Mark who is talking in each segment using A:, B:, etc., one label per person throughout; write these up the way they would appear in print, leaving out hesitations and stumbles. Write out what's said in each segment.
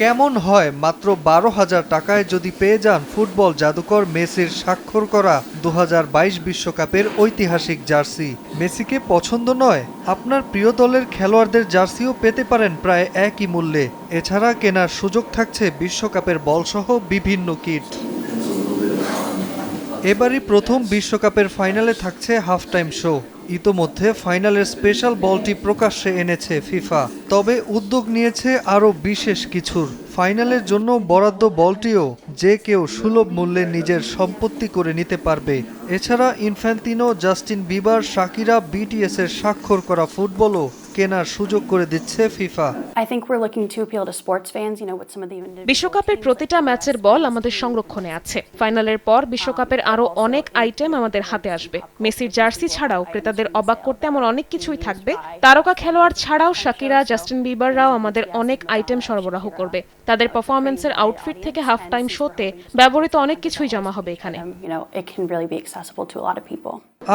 A: কেমন হয় মাত্র 12,000 টাকায় যদি পেয়ে যান ফুটবল জাদুকর মেসির স্বাক্ষর করা 2022 বিশ্বকাপের ঐতিহাসিক জার্সি? মেসিকে পছন্দ নয়? আপনার প্রিয় দলের খেলোয়াড়দের জার্সিও পেতে পারেন প্রায় একই মূল্যে। এছাড়া কেনার সুযোগ থাকছে বিশ্বকাপের বলসহ বিভিন্ন কিট। এবারই প্রথম বিশ্বকাপের ফাইনালে থাকছে হাফ টাইম শো। ইতোমধ্যে ফাইনালের স্পেশাল বলটি প্রকাশ্যে এনেছে ফিফা, তবে উদ্যোগ নিয়েছে আরও বিশেষ কিছুর। ফাইনালের জন্য বরাদ্দ বলটিও যে কেউ সুলভ মূল্যে নিজের সম্পত্তি করে নিতে পারবে। এছাড়া Infantino, Justin Bieber, Shakira, BTS এর স্বাক্ষর করা ফুটবলও কেনার সুযোগ করে দিচ্ছে ফিফা।
B: বিশ্বকাপের প্রতিটা ম্যাচের বল আমাদের সংরক্ষণে আছে। ফাইনালের পর বিশ্বকাপের আরো অনেক আইটেম আমাদের হাতে আসবে। মেসির জার্সি ছাড়াও ক্রেতাদের অবাক করতে এমন অনেক কিছুই থাকবে। তারকা খেলোয়াড় ছাড়াও শাকিরা, জাস্টিন বিবাররাও আমাদের অনেক আইটেম সরবরাহ করবে। তাদের পারফরম্যান্সের আউটফিট থেকে হাফ টাইম শোতে ব্যবহৃত অনেক কিছুই জমা হবে এখানে।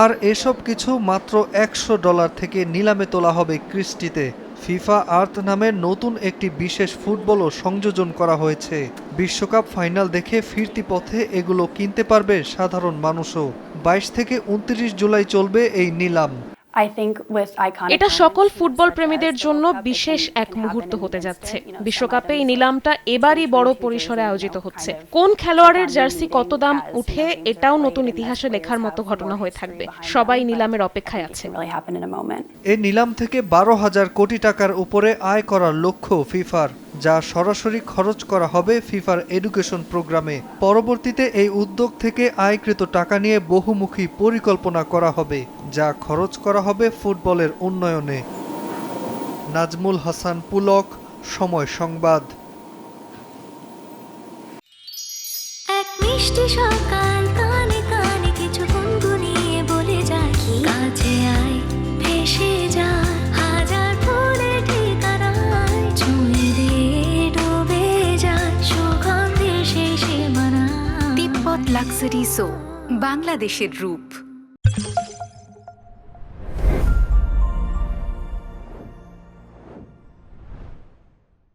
A: আর এসব কিছু মাত্র $100 থেকে নিলামে তোলা হবে ক্রিস্টিতে। ফিফা আর্থ নামের নতুন একটি বিশেষ ফুটবলও সংযোজন করা হয়েছে। বিশ্বকাপ ফাইনাল দেখে ফিরতি পথে এগুলো কিনতে পারবে সাধারণ মানুষও। 22 থেকে 29 জুলাই চলবে এই নিলাম।
B: এটা সকল ফুটবল প্রেমীদের জন্য বিশেষ এক মুহূর্ত হতে যাচ্ছে। বিশ্বকাপে এই নিলামটা এবারই বড় পরিসরে আয়োজিত হচ্ছে। কোন খেলোয়াড়ের জার্সি কত দাম উঠে, এটাও নতুন ইতিহাসে লেখার মতো ঘটনা হয়ে থাকবে। সবাই নিলামের অপেক্ষায় আছে।
A: এই নিলাম থেকে 12,000 কোটি টাকার উপরে আয় করার লক্ষ্য ফিফার, যা সরাসরি খরচ করা হবে ফিফার এডুকেশন প্রোগ্রামে। পরবর্তীতে এই উদ্যোগ থেকে আয়কৃত টাকা নিয়ে বহুমুখী পরিকল্পনা করা হবে, যা খরচ করা হবে ফুটবলের উন্নয়নে। নাজমুল হাসান পুলক, সময় সংবাদ।
C: এক মিষ্টি সকাল, কানে কানে কিছু গুনগুনিয়ে বলে যায়, কাছে আয়, ভেসে যায় হাজার ফুলের ঠিকানায়, ছুঁয়ে দিয়ে ডুবে যায় সুগন্ধে সেই সীমানা।
D: তিব্বত লাক্সারি সো, বাংলাদেশের রূপ।